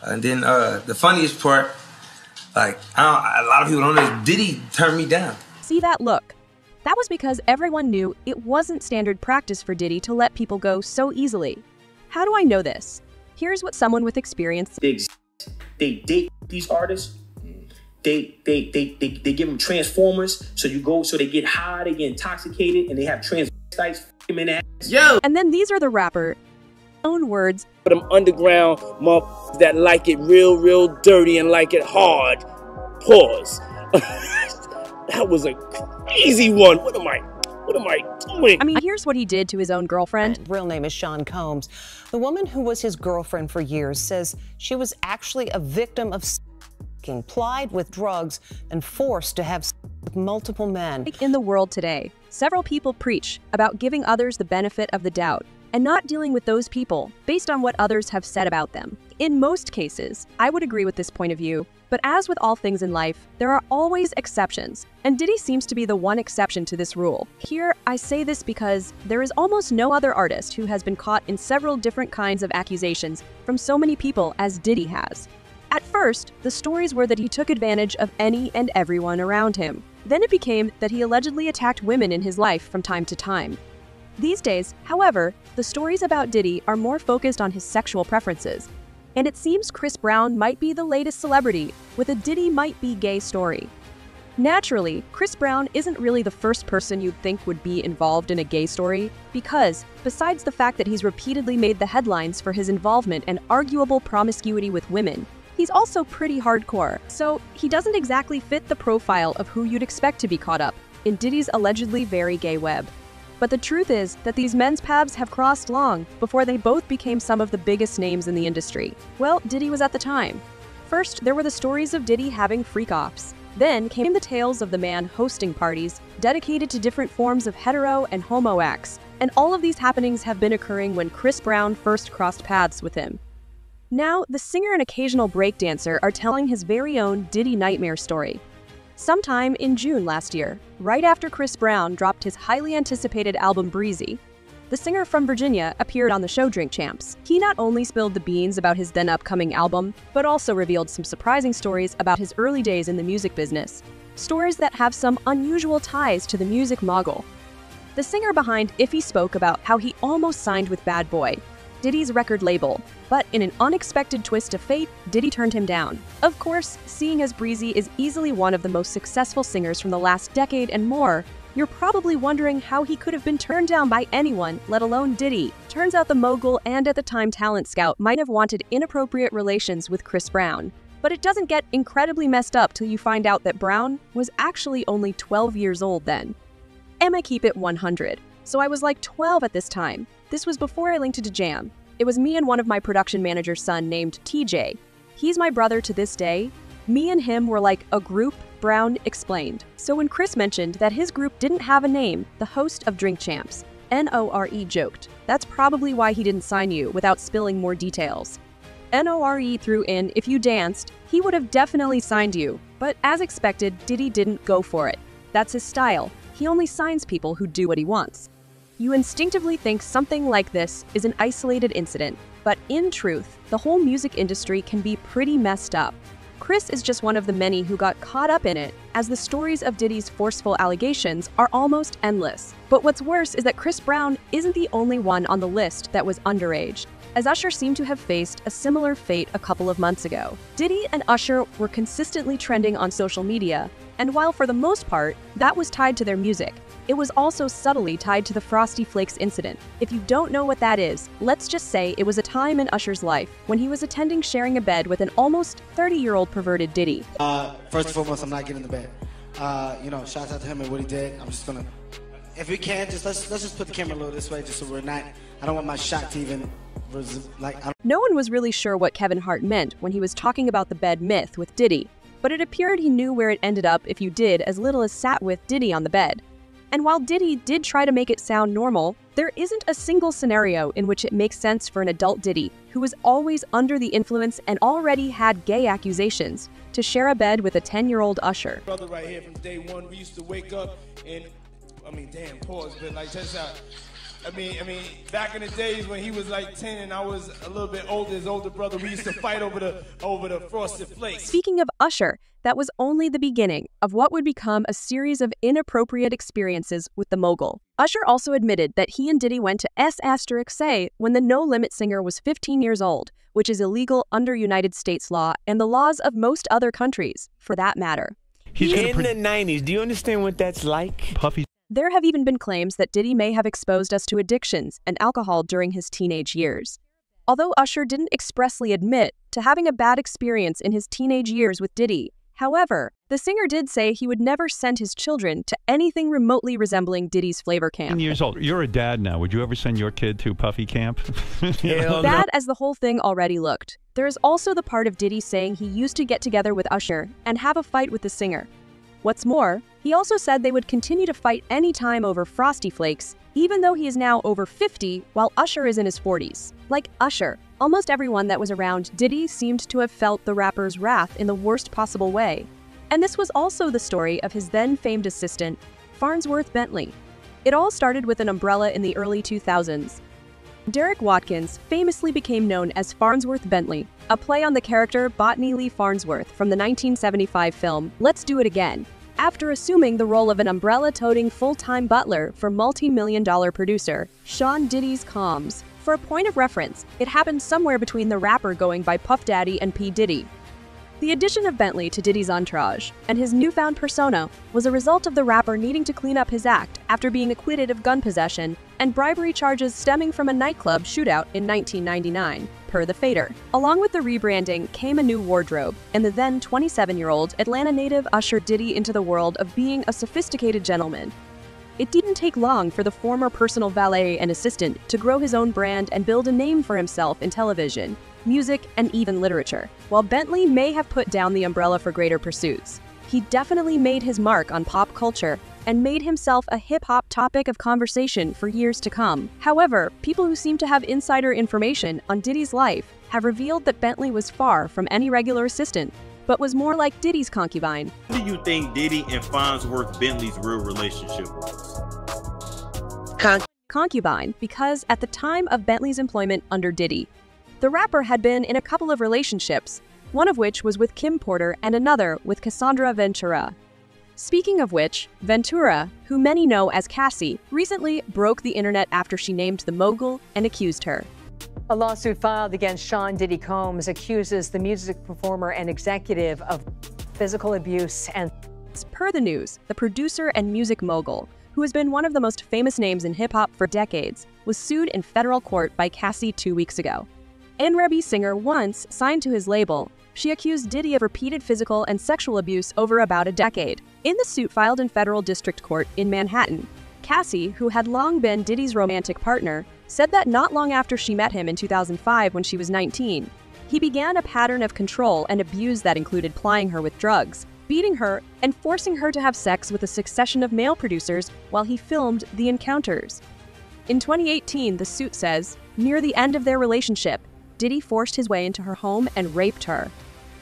And then the funniest part, like, a lot of people don't know, Diddy turned me down. See that look? That was because everyone knew it wasn't standard practice for Diddy to let people go so easily. How do I know this? Here's what someone with experience... They date these artists. They give them transformers, so they get high, they get intoxicated, and they have transvestites in the ass. Yo! And then these are the rapper own words. For them underground motherfuckers that like it real dirty and like it hard. Pause. That was a crazy one. What am I doing? I mean, here's what he did to his own girlfriend. Real name is Sean Combs. The woman who was his girlfriend for years says she was actually a victim of plied with drugs and forced to have with multiple men. In the world today, several people preach about giving others the benefit of the doubt and not dealing with those people based on what others have said about them. In most cases, I would agree with this point of view, but as with all things in life, there are always exceptions, and Diddy seems to be the one exception to this rule. Here, I say this because there is almost no other artist who has been caught in several different kinds of accusations from so many people as Diddy has. At first, the stories were that he took advantage of any and everyone around him. Then it became that he allegedly attacked women in his life from time to time. These days, however, the stories about Diddy are more focused on his sexual preferences, and it seems Chris Brown might be the latest celebrity with a Diddy might be gay story. Naturally, Chris Brown isn't really the first person you'd think would be involved in a gay story, because, besides the fact that he's repeatedly made the headlines for his involvement and arguable promiscuity with women, he's also pretty hardcore, so he doesn't exactly fit the profile of who you'd expect to be caught up in Diddy's allegedly very gay web. But the truth is that these men's paths have crossed long before they both became some of the biggest names in the industry. Well, Diddy was at the time. First, there were the stories of Diddy having freak-offs. Then came the tales of the man hosting parties dedicated to different forms of hetero and homo acts, and all of these happenings have been occurring when Chris Brown first crossed paths with him. Now, the singer and occasional breakdancer are telling his very own Diddy nightmare story. Sometime in June last year, right after Chris Brown dropped his highly anticipated album Breezy, the singer from Virginia appeared on the show Drink Champs. He not only spilled the beans about his then upcoming album, but also revealed some surprising stories about his early days in the music business. Stories that have some unusual ties to the music mogul. The singer behind Iffy spoke about how he almost signed with Bad Boy, Diddy's record label, but in an unexpected twist of fate, Diddy turned him down. Of course, seeing as Breezy is easily one of the most successful singers from the last decade and more, you're probably wondering how he could have been turned down by anyone, let alone Diddy. Turns out the mogul and at the time talent scout might have wanted inappropriate relations with Chris Brown. But it doesn't get incredibly messed up till you find out that Brown was actually only 12 years old then. Emma keep it 100. So I was like 12 at this time. This was before I linked it to Jam. It was me and one of my production manager's son named TJ. He's my brother to this day. Me and him were like a group, Brown explained. So when Chris mentioned that his group didn't have a name, the host of Drink Champs, N-O-R-E, joked, "That's probably why he didn't sign you," without spilling more details. N-O-R-E threw in, "If you danced, he would have definitely signed you." But as expected, Diddy didn't go for it. That's his style. He only signs people who do what he wants. You instinctively think something like this is an isolated incident, but in truth, the whole music industry can be pretty messed up. Chris is just one of the many who got caught up in it, as the stories of Diddy's forceful allegations are almost endless. But what's worse is that Chris Brown isn't the only one on the list that was underage, as Usher seemed to have faced a similar fate a couple of months ago. Diddy and Usher were consistently trending on social media, and while for the most part, that was tied to their music, it was also subtly tied to the Frosty Flakes incident. If you don't know what that is, let's just say it was a time in Usher's life when he was attending sharing a bed with an almost 30-year-old perverted Diddy. First and foremost, I'm not getting in the bed. Shout out to him and what he did. I'm just gonna, if we can, let's just put the camera a little this way, just so we're not, I don't want my shot to even, No one was really sure what Kevin Hart meant when he was talking about the bed myth with Diddy, but it appeared he knew where it ended up if you did as little as sat with Diddy on the bed. And while Diddy did try to make it sound normal, there isn't a single scenario in which it makes sense for an adult Diddy, who was always under the influence and already had gay accusations, to share a bed with a 10-year-old Usher. Brother right here from day one, we used to wake up and, pause, but like, check this out. I mean, back in the days when he was like 10 and I was a little bit older, his older brother, we used to fight over the Frosted Flakes. Speaking of Usher, that was only the beginning of what would become a series of inappropriate experiences with the mogul. Usher also admitted that he and Diddy went to S**say when the No Limit singer was 15 years old, which is illegal under United States law and the laws of most other countries, for that matter. In the 90s, do you understand what that's like? Puffy. There have even been claims that Diddy may have exposed us to addictions and alcohol during his teenage years. Although Usher didn't expressly admit to having a bad experience in his teenage years with Diddy, however, the singer did say he would never send his children to anything remotely resembling Diddy's flavor camp. Years old. You're a dad now. Would you ever send your kid to Puffy camp? Bad as the whole thing already looked, there is also the part of Diddy saying he used to get together with Usher and have a fight with the singer. What's more, he also said they would continue to fight anytime over Frosty Flakes, even though he is now over 50 while Usher is in his 40s. Like Usher, almost everyone that was around Diddy seemed to have felt the rapper's wrath in the worst possible way. And this was also the story of his then famed assistant, Farnsworth Bentley. It all started with an umbrella in the early 2000s. Derek Watkins famously became known as Farnsworth Bentley, a play on the character Botany Lee Farnsworth from the 1975 film Let's Do It Again, after assuming the role of an umbrella-toting full-time butler for multi-million-dollar producer Sean Diddy's Combs. For a point of reference, it happened somewhere between the rapper going by Puff Daddy and pDiddy. The addition of Bentley to Diddy's entourage and his newfound persona was a result of the rapper needing to clean up his act after being acquitted of gun possession and bribery charges stemming from a nightclub shootout in 1999, per The Fader. Along with the rebranding came a new wardrobe, and the then 27-year-old Atlanta native ushered Diddy into the world of being a sophisticated gentleman. It didn't take long for the former personal valet and assistant to grow his own brand and build a name for himself in television, music, and even literature. While Bentley may have put down the umbrella for greater pursuits, he definitely made his mark on pop culture and made himself a hip-hop topic of conversation for years to come. However, people who seem to have insider information on Diddy's life have revealed that Bentley was far from any regular assistant, but was more like Diddy's concubine. What do you think Diddy and Farnsworth Bentley's real relationship was? Concubine, because at the time of Bentley's employment under Diddy, the rapper had been in a couple of relationships, one of which was with Kim Porter and another with Cassandra Ventura. Speaking of which, Ventura, who many know as Cassie, recently broke the internet after she named the mogul and accused her. A lawsuit filed against Sean Diddy Combs accuses the music performer and executive of physical abuse and... Per the news, the producer and music mogul, who has been one of the most famous names in hip-hop for decades, was sued in federal court by Cassie 2 weeks ago. N-Rebbe singer once signed to his label, she accused Diddy of repeated physical and sexual abuse over about a decade. In the suit filed in federal district court in Manhattan, Cassie, who had long been Diddy's romantic partner, said that not long after she met him in 2005 when she was 19, he began a pattern of control and abuse that included plying her with drugs, beating her, and forcing her to have sex with a succession of male producers while he filmed the encounters. In 2018, the suit says, near the end of their relationship, Diddy forced his way into her home and raped her.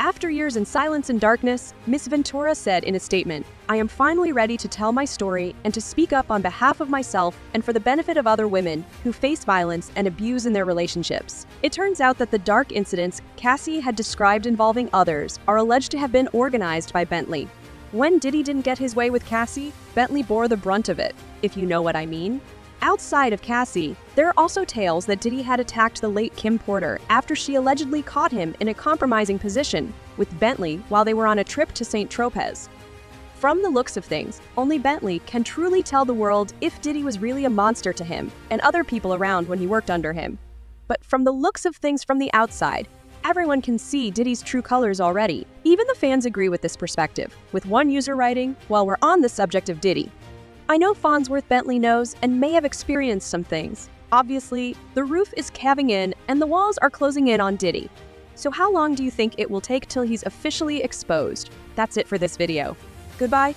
After years in silence and darkness, Miss Ventura said in a statement, "I am finally ready to tell my story and to speak up on behalf of myself and for the benefit of other women who face violence and abuse in their relationships." It turns out that the dark incidents Cassie had described involving others are alleged to have been organized by Bentley. When Diddy didn't get his way with Cassie, Bentley bore the brunt of it, if you know what I mean. Outside of Cassie, there are also tales that Diddy had attacked the late Kim Porter after she allegedly caught him in a compromising position with Bentley while they were on a trip to St. Tropez. From the looks of things, only Bentley can truly tell the world if Diddy was really a monster to him and other people around when he worked under him. But from the looks of things from the outside, everyone can see Diddy's true colors already. Even the fans agree with this perspective, with one user writing, "While we're on the subject of Diddy, I know Farnsworth Bentley knows and may have experienced some things. Obviously, the roof is caving in and the walls are closing in on Diddy. So how long do you think it will take till he's officially exposed?" That's it for this video. Goodbye.